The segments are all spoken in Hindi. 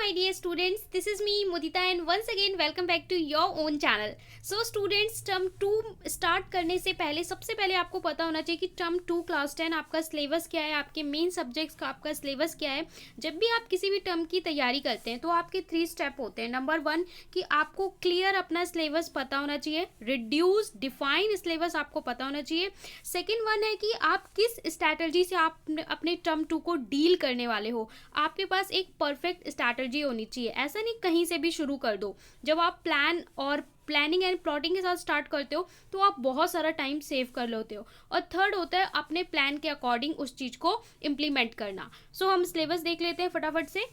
my dear students, this is me Mudita and once again welcome back to your own channel. So students, term 2 start करने से पहले सबसे पहले आपको पता होना चाहिए कि टर्म 2 क्लास 10 आपका सिलेबस क्या है, आपके मेन सब्जेक्ट्स का आपका सिलेबस क्या है। जब भी आप किसी भी टर्म की तैयारी करते हैं तो आपके 3 स्टेप होते हैं। नंबर 1 कि आपको क्लियर अपना सिलेबस पता होना चाहिए, रिड्यूस डिफाइन सिलेबस आपको पता होना चाहिए। सेकेंड वन है कि आप किस स्ट्रैटेजी से आप अपने टर्म 2 को डील करने वाले हो। आपके पास एक परफेक्ट स्ट्रैटेजी होनी चाहिए, ऐसा नहीं कहीं से भी शुरू कर दो। जब आप प्लानिंग एंड प्लॉटिंग के साथ स्टार्ट करते हो तो आप बहुत सारा टाइम सेव कर लेते हो। और थर्ड होता है अपने प्लान के अकॉर्डिंग उस चीज़ को इम्प्लीमेंट करना। सो हम सिलेबस देख लेते हैं फटाफट से।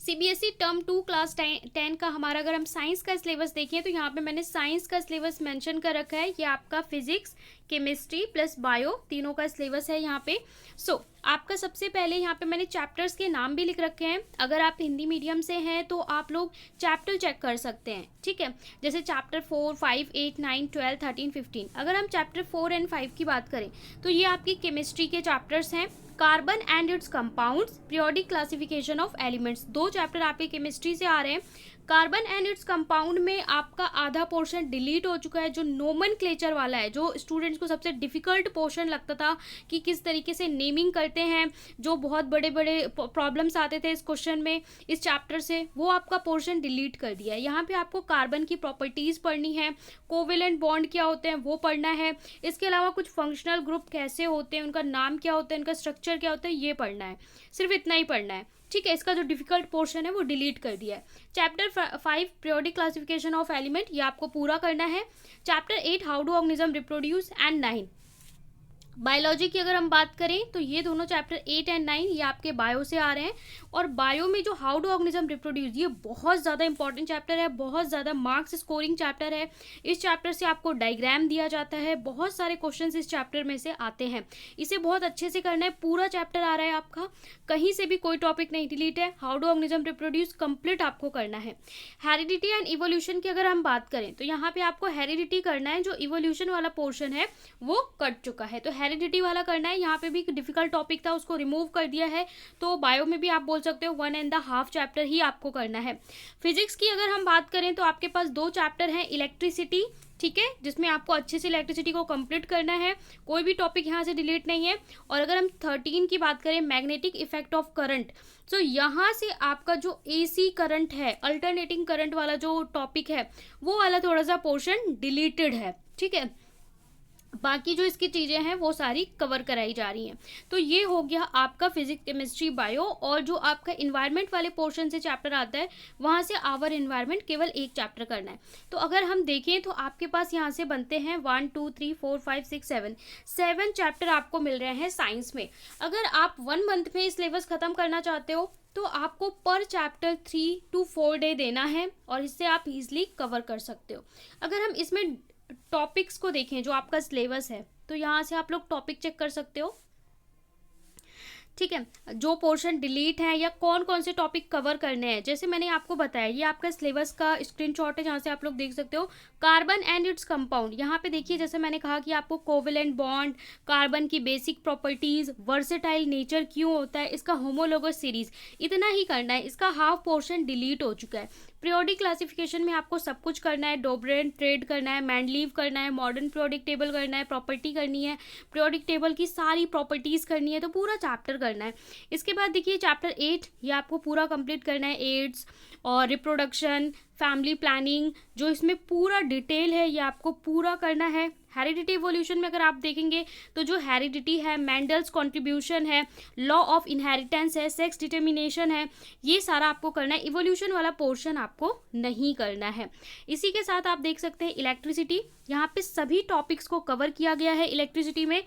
सीबीएसई टर्म 2 क्लास 10 का हमारा अगर हम साइंस का सिलेबस देखें तो यहाँ पे मैंने साइंस का सिलेबस मेंशन कर रखा है। ये आपका फिजिक्स, केमिस्ट्री प्लस बायो तीनों का सिलेबस है यहाँ पे। सो आपका सबसे पहले यहाँ पे मैंने चैप्टर्स के नाम भी लिख रखे हैं। अगर आप हिंदी मीडियम से हैं तो आप लोग चैप्टर चेक कर सकते हैं, ठीक है। जैसे चैप्टर 4, 5, 8, 9, 12, 13, 15। अगर हम चैप्टर 4 एंड 5 की बात करें तो ये आपकी केमिस्ट्री के चैप्टर्स हैं। Carbon and it's compounds, periodic classification of elements, 2 chapter आपके केमिस्ट्री से आ रहे हैं। कार्बन एंड इट्स कंपाउंड में आपका आधा पोर्शन डिलीट हो चुका है, जो नोमेनक्लेचर वाला है, जो स्टूडेंट्स को सबसे डिफिकल्ट पोर्शन लगता था कि किस तरीके से नेमिंग करते हैं, जो बहुत बड़े बड़े प्रॉब्लम्स आते थे इस क्वेश्चन में इस चैप्टर से, वो आपका पोर्शन डिलीट कर दिया है। यहाँ पे आपको कार्बन की प्रॉपर्टीज़ पढ़नी है, कोवेलेंट बॉन्ड क्या होते हैं वो पढ़ना है। इसके अलावा कुछ फंक्शनल ग्रुप कैसे होते हैं, उनका नाम क्या होता है, उनका स्ट्रक्चर क्या होता है, ये पढ़ना है। सिर्फ इतना ही पढ़ना है, ठीक है। इसका जो डिफिकल्ट पोर्शन है वो डिलीट कर दिया है। Chapter 5 periodic classification of element, ये आपको पूरा करना है। Chapter 8 how do organism reproduce and 9 biology की अगर हम बात करें तो ये दोनों चैप्टर 8 एंड 9 ये आपके बायो से आ रहे हैं। और बायो में जो हाउ डू ऑर्गेनिज्म रिप्रोड्यूस, ये बहुत ज़्यादा इंपॉर्टेंट चैप्टर है, बहुत ज़्यादा मार्क्स स्कोरिंग चैप्टर है। इस चैप्टर से आपको डायग्राम दिया जाता है, बहुत सारे क्वेश्चंस इस चैप्टर में से आते हैं। इसे बहुत अच्छे से करना है, पूरा चैप्टर आ रहा है आपका, कहीं से भी कोई टॉपिक नहीं डिलीट है। How do organism reproduce complete आपको करना है। हेरिडिटी एंड इवोल्यूशन की अगर हम बात करें तो यहाँ पे आपको हेरिडिटी करना है, जो इवोल्यूशन वाला पोर्शन है वो कट चुका है, तो हेरिडिटी वाला करना है। यहाँ पे भी डिफिकल्ट टॉपिक था, उसको रिमूव कर दिया है। तो बायो में भी आप बोल सकते हो 1.5 चैप्टर ही आपको करना है। फिजिक्स की अगर हम बात करें तो आपके पास 2 चैप्टर हैं, इलेक्ट्रिसिटी, ठीक है, जिसमें आपको अच्छे से इलेक्ट्रिसिटी को कंप्लीट करना है, कोई भी टॉपिक यहाँ से डिलीट नहीं है। और अगर हम 13 की बात करें, मैग्नेटिक इफेक्ट ऑफ करंट, तो यहाँ से आपका जो एसी करंट है, अल्टरनेटिंग करंट वाला जो टॉपिक है वो वाला थोड़ा सा पोर्शन डिलीटेड है, ठीक है। बाकी जो इसकी चीज़ें हैं वो सारी कवर कराई जा रही हैं। तो ये हो गया आपका फिजिक्स, केमिस्ट्री, बायो। और जो आपका इन्वायरमेंट वाले पोर्शन से चैप्टर आता है वहाँ से आवर इन्वायरमेंट केवल एक चैप्टर करना है। तो अगर हम देखें तो आपके पास यहाँ से बनते हैं 1 2 3 4 5 6 7 चैप्टर आपको मिल रहे हैं साइंस में। अगर आप 1 मंथ में सिलेबस ख़त्म करना चाहते हो तो आपको पर चैप्टर 3 to 4 डे देना है और इससे आप इजीली कवर कर सकते हो। अगर हम इसमें टॉपिक्स को देखें जो आपका सिलेबस है तो यहाँ से आप लोग टॉपिक चेक कर सकते हो, ठीक है, जो पोर्शन डिलीट है या कौन कौन से टॉपिक कवर करने हैं। जैसे मैंने आपको बताया, ये आपका सिलेबस का स्क्रीनशॉट है जहाँ से आप लोग देख सकते हो। कार्बन एंड इट्स कंपाउंड, यहाँ पे देखिए, जैसे मैंने कहा कि आपको कोवेलेंट बॉन्ड, कार्बन की बेसिक प्रॉपर्टीज, वर्सेटाइल नेचर क्यों होता है, इसका होमोलोगस सीरीज, इतना ही करना है। इसका हाफ पोर्शन डिलीट हो चुका है। पीरियोडिक क्लासिफिकेशन में आपको सब कुछ करना है, डोब्रेन ट्रेड करना है, मैंडलीव करना है, मॉडर्न पीरियोडिक टेबल करना है, प्रॉपर्टी करनी है, पीरियोडिक टेबल की सारी प्रॉपर्टीज़ करनी है, तो पूरा चैप्टर करना है। इसके बाद देखिए चैप्टर 8, ये आपको पूरा कंप्लीट करना है। एड्स और रिप्रोडक्शन, फैमिली प्लानिंग, जो इसमें पूरा डिटेल है ये आपको पूरा करना है। हेरिडिटी इवोल्यूशन में अगर आप देखेंगे तो जो हेरिडिटी है, मेंडल्स कॉन्ट्रीब्यूशन है, लॉ ऑफ इनहेरिटेंस है, सेक्स डिटर्मिनेशन है, ये सारा आपको करना है। इवोल्यूशन वाला पोर्शन आपको नहीं करना है। इसी के साथ आप देख सकते हैं इलेक्ट्रिसिटी, यहाँ पे सभी टॉपिक्स को कवर किया गया है। इलेक्ट्रिसिटी में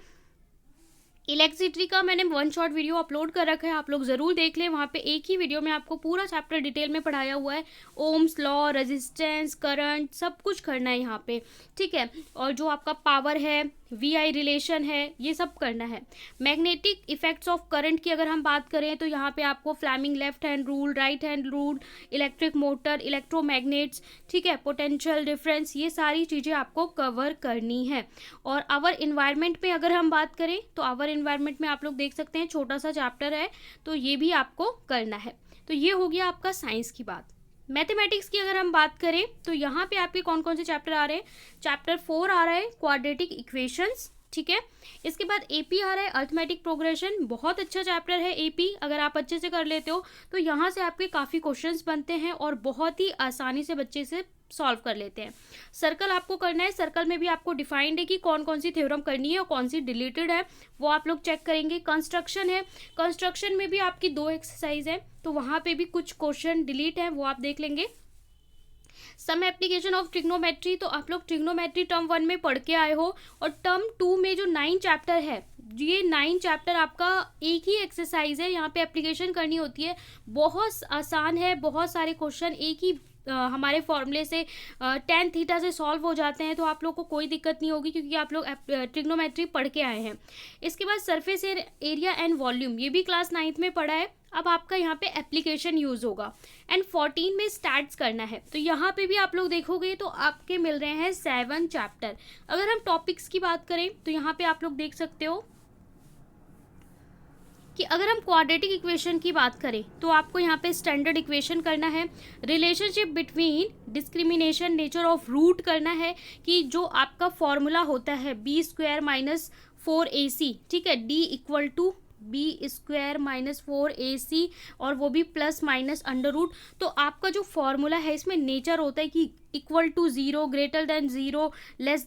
इलेक्ट्रिसिटी का मैंने 1 शॉर्ट वीडियो अपलोड कर रखा है, आप लोग ज़रूर देख लें। वहाँ पे एक ही वीडियो में आपको पूरा चैप्टर डिटेल में पढ़ाया हुआ है। ओम्स लॉ, रेजिस्टेंस, करंट, सब कुछ करना है यहाँ पे, ठीक है। और जो आपका पावर है, VI रिलेशन है, ये सब करना है। मैग्नेटिक इफेक्ट्स ऑफ करंट की अगर हम बात करें तो यहाँ पे आपको Fleming left hand rule, right hand rule, electric motor, electromagnets, ठीक है, पोटेंशियल डिफरेंस, ये सारी चीज़ें आपको कवर करनी है। और आवर इन्वायरमेंट में अगर हम बात करें तो आवर इन्वायरमेंट में आप लोग देख सकते हैं छोटा सा चैप्टर है, तो ये भी आपको करना है। तो ये हो गया आपका साइंस की बात। मैथमेटिक्स की अगर हम बात करें तो यहाँ पे आपके कौन कौन से चैप्टर आ रहे हैं। चैप्टर 4 आ रहा है क्वाड्रेटिक इक्वेशंस, ठीक है। इसके बाद एपी आ रहा है अर्थमेटिक प्रोग्रेशन, बहुत अच्छा चैप्टर है एपी, अगर आप अच्छे से कर लेते हो तो यहाँ से आपके काफ़ी क्वेश्चंस बनते हैं और बहुत ही आसानी से बच्चे से सॉल्व कर लेते हैं। सर्कल आपको करना है, सर्कल में भी आपको डिफाइंड है कि कौन कौन सी थ्योरम करनी है और कौन सी डिलीटेड है, वो आप लोग चेक करेंगे। कंस्ट्रक्शन है, कंस्ट्रक्शन में भी आपकी 2 एक्सरसाइज है, तो वहाँ पे भी कुछ क्वेश्चन डिलीट है, वो आप देख लेंगे। सम एप्लीकेशन ऑफ ट्रिग्नोमेट्री, तो आप लोग ट्रिग्नोमेट्री टर्म 1 में पढ़ के आए हो, और टर्म 2 में जो 9 चैप्टर है, ये 9 चैप्टर आपका एक ही एक्सरसाइज है, यहाँ पे एप्लीकेशन करनी होती है। बहुत आसान है, बहुत सारे क्वेश्चन एक ही हमारे फॉर्मूले से tan थीटा से सॉल्व हो जाते हैं, तो आप लोग को कोई दिक्कत नहीं होगी क्योंकि आप लोग ट्रिग्नोमेट्री पढ़ के आए हैं। इसके बाद सरफेस एरिया एंड वॉल्यूम, ये भी क्लास 9th में पढ़ा है। अब आपका यहाँ पे एप्लीकेशन यूज़ होगा। एंड 14 में स्टैट्स करना है, तो यहाँ पे भी आप लोग देखोगे तो आपके मिल रहे हैं 7 चैप्टर। अगर हम टॉपिक्स की बात करें तो यहाँ पे आप लोग देख सकते हो कि अगर हम क्वाड्रेटिक इक्वेशन की बात करें तो आपको यहाँ पे स्टैंडर्ड इक्वेशन करना है, relationship between discrimination nature of root करना है, कि जो आपका फॉर्मूला होता है b² - 4ac, ठीक है, d = b² - 4ac, और वो भी प्लस माइनस अंडर रूट। तो आपका जो फॉर्मूला है इसमें नेचर होता है कि =0, >0, लेस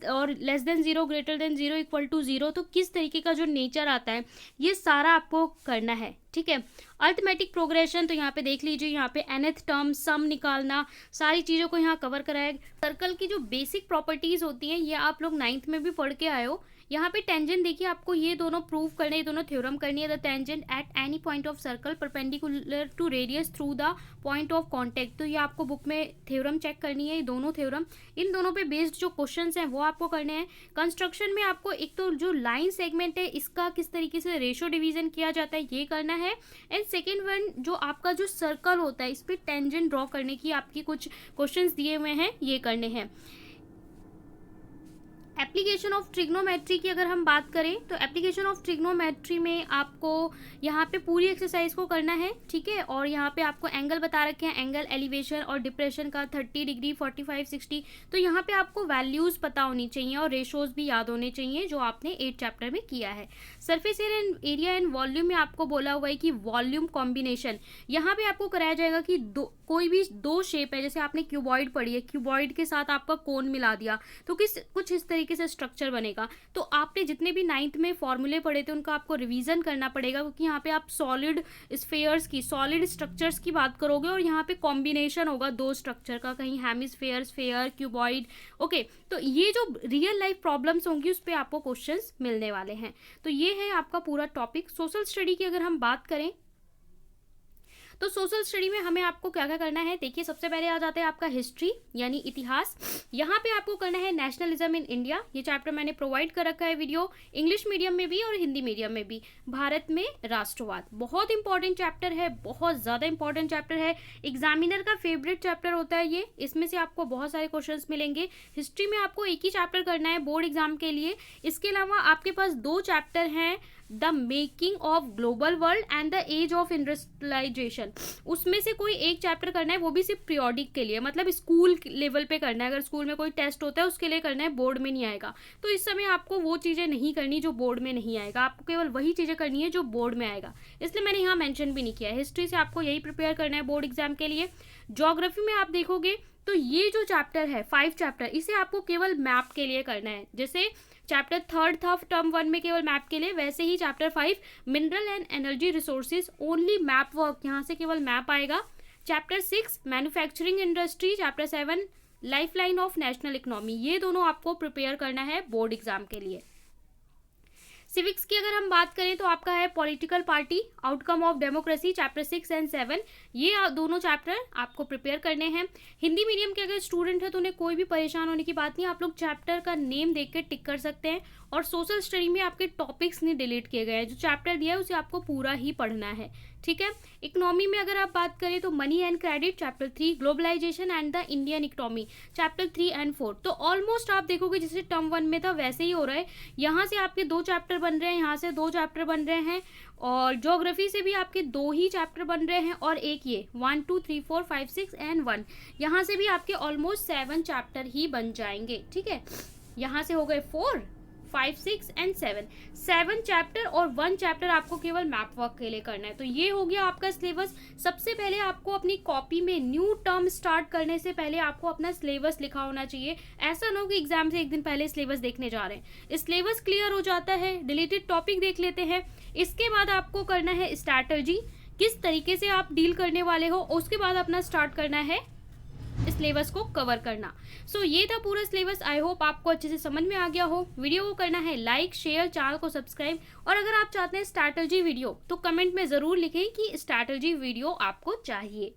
देन 0, >0, =0, तो किस तरीके का जो नेचर आता है ये सारा आपको करना है, ठीक है। अर्थमेटिक प्रोग्रेशन, तो यहाँ पे देख लीजिए, यहाँ पे nth टर्म, सम निकालना, सारी चीज़ों को यहाँ कवर कराया। सर्कल की जो बेसिक प्रॉपर्टीज होती हैं ये आप लोग 9th में भी पढ़ के आए हो। यहाँ पे टेंजेंट देखिए, आपको ये दोनों प्रूव करने, ये दोनों थ्योरम करनी है। The tangent at any point of circle perpendicular to radius through the point of contact, तो ये आपको बुक में थ्योरम चेक करनी है। ये दोनों थ्योरम, इन दोनों पे बेस्ड जो क्वेश्चंस हैं वो आपको करने हैं। कंस्ट्रक्शन में आपको एक तो जो लाइन सेगमेंट है इसका किस तरीके से रेशियो डिवीजन किया जाता है ये करना है। एंड सेकेंड वन, जो आपका जो सर्कल होता है इस पर टेंजेंट ड्रॉ करने की आपकी कुछ क्वेश्चंस दिए हुए हैं, ये करने हैं। एप्लीकेशन ऑफ ट्रिग्नोमेट्री की अगर हम बात करें तो एप्लीकेशन ऑफ ट्रिग्नोमेट्री में आपको यहाँ पे पूरी एक्सरसाइज को करना है, ठीक है। और यहाँ पे आपको एंगल बता रखे हैं, एंगल एलिवेशन और डिप्रेशन का 30 डिग्री, 45, 60, तो यहाँ पे आपको वैल्यूज़ पता होनी चाहिए और रेशोज भी याद होने चाहिए जो आपने 8 चैप्टर में किया है। सरफेस एरिया एंड वॉल्यूम में आपको बोला हुआ है कि वॉल्यूम कॉम्बिनेशन, यहाँ पे आपको कराया जाएगा कि कोई भी 2 शेप है, जैसे आपने क्यूबॉइड पढ़ी है, क्यूबॉइड के साथ आपका कोन मिला दिया तो कुछ इस तरीके से स्ट्रक्चर बनेगा। तो आपने जितने भी 9th में फॉर्मूले पढ़े थे उनका आपको रिवीजन करना पड़ेगा, क्योंकि यहाँ पे आप सॉलिड स्फेयर्स की, सॉलिड स्ट्रक्चर्स की बात करोगे और यहाँ पे कॉम्बिनेशन होगा 2 स्ट्रक्चर का, कहीं हेमिस्फेयर, स्फेयर, क्यूबॉइड, ओके। तो ये जो रियल लाइफ प्रॉब्लम्स होंगी उस पर आपको क्वेश्चंस मिलने वाले हैं। तो ये है आपका पूरा टॉपिक। सोशल स्टडी की अगर हम बात करें तो सोशल स्टडी में हमें आपको क्या क्या करना है, देखिए सबसे पहले आ जाता है आपका हिस्ट्री यानी इतिहास। यहाँ पे आपको करना है नेशनलिज्म इन इंडिया, ये चैप्टर मैंने प्रोवाइड कर रखा है वीडियो, इंग्लिश मीडियम में भी और हिंदी मीडियम में भी। भारत में राष्ट्रवाद, बहुत इंपॉर्टेंट चैप्टर है, बहुत ज़्यादा इंपॉर्टेंट चैप्टर है, एग्जामिनर का फेवरेट चैप्टर होता है ये, इसमें से आपको बहुत सारे क्वेश्चन मिलेंगे। हिस्ट्री में आपको एक ही चैप्टर करना है बोर्ड एग्जाम के लिए। इसके अलावा आपके पास 2 चैप्टर हैं, the making of global world and the age of industrialisation, उसमें से कोई एक चैप्टर करना है, वो भी सिर्फ पीरियोडिक के लिए, मतलब स्कूल लेवल पे करना है। अगर स्कूल में कोई टेस्ट होता है उसके लिए करना है, बोर्ड में नहीं आएगा। तो इस समय आपको वो चीज़ें नहीं करनी जो बोर्ड में नहीं आएगा, आपको केवल वही चीज़ें करनी है जो बोर्ड में आएगा, इसलिए मैंने यहाँ मेंशन भी नहीं किया है। हिस्ट्री से आपको यही प्रिपेयर करना है बोर्ड एग्जाम के लिए। ज्योग्राफी में आप देखोगे तो ये जो चैप्टर है 5 चैप्टर, इसे आपको केवल मैप के लिए करना है। जैसे चैप्टर 3 था टर्म 1 में केवल मैप के लिए, वैसे ही chapter 5 mineral and energy resources only map work, यहाँ से केवल मैप आएगा। Chapter 6 manufacturing industry, chapter 7 lifeline of national economy, ये दोनों आपको प्रिपेयर करना है बोर्ड एग्जाम के लिए। सिविक्स की अगर हम बात करें तो आपका है political party, outcome of democracy, chapter 6 and 7, ये दोनों चैप्टर आपको प्रिपेयर करने हैं। हिंदी मीडियम के अगर स्टूडेंट है तो उन्हें कोई भी परेशान होने की बात नहीं, आप लोग चैप्टर का नेम देख के टिक कर सकते हैं और सोशल स्टडी में आपके टॉपिक्स नहीं डिलीट किए गए हैं, जो चैप्टर दिया है उसे आपको पूरा ही पढ़ना है, ठीक है। इकोनॉमी में अगर आप बात करें तो money and credit chapter 3, globalisation and the Indian economy chapter 3 and 4। तो ऑलमोस्ट आप देखोगे जैसे टर्म 1 में था वैसे ही हो रहा है। यहाँ से आपके 2 चैप्टर बन रहे हैं, यहाँ से 2 चैप्टर बन रहे हैं, और ज्योग्राफी से भी आपके 2 ही चैप्टर बन रहे हैं, और एक ये 1 2 3 4 5 6 एंड 1, यहाँ से भी आपके ऑलमोस्ट 7 चैप्टर ही बन जाएंगे, ठीक है। यहाँ से हो गए 4 5 6 एंड 7 चैप्टर, और 1 चैप्टर आपको केवल मैप वर्क के लिए करना है। तो ये हो गया आपका सिलेबस। सबसे पहले आपको अपनी कॉपी में न्यू टर्म स्टार्ट करने से पहले आपको अपना सिलेबस लिखा होना चाहिए। ऐसा ना हो कि एग्जाम से एक दिन पहले सिलेबस देखने जा रहे हैं। सिलेबस क्लियर हो जाता है, डिलीटेड टॉपिक देख लेते हैं। इसके बाद आपको करना है स्ट्रैटेजी, किस तरीके से आप डील करने वाले हो। उसके बाद अपना स्टार्ट करना है सिलेबस को कवर करना। सो ये था पूरा सिलेबस। आई होप आपको अच्छे से समझ में आ गया हो। वीडियो को करना है लाइक, शेयर, चैनल को सब्सक्राइब, और अगर आप चाहते हैं स्ट्रैटेजी वीडियो तो कमेंट में ज़रूर लिखें कि स्ट्रैटेजी वीडियो आपको चाहिए।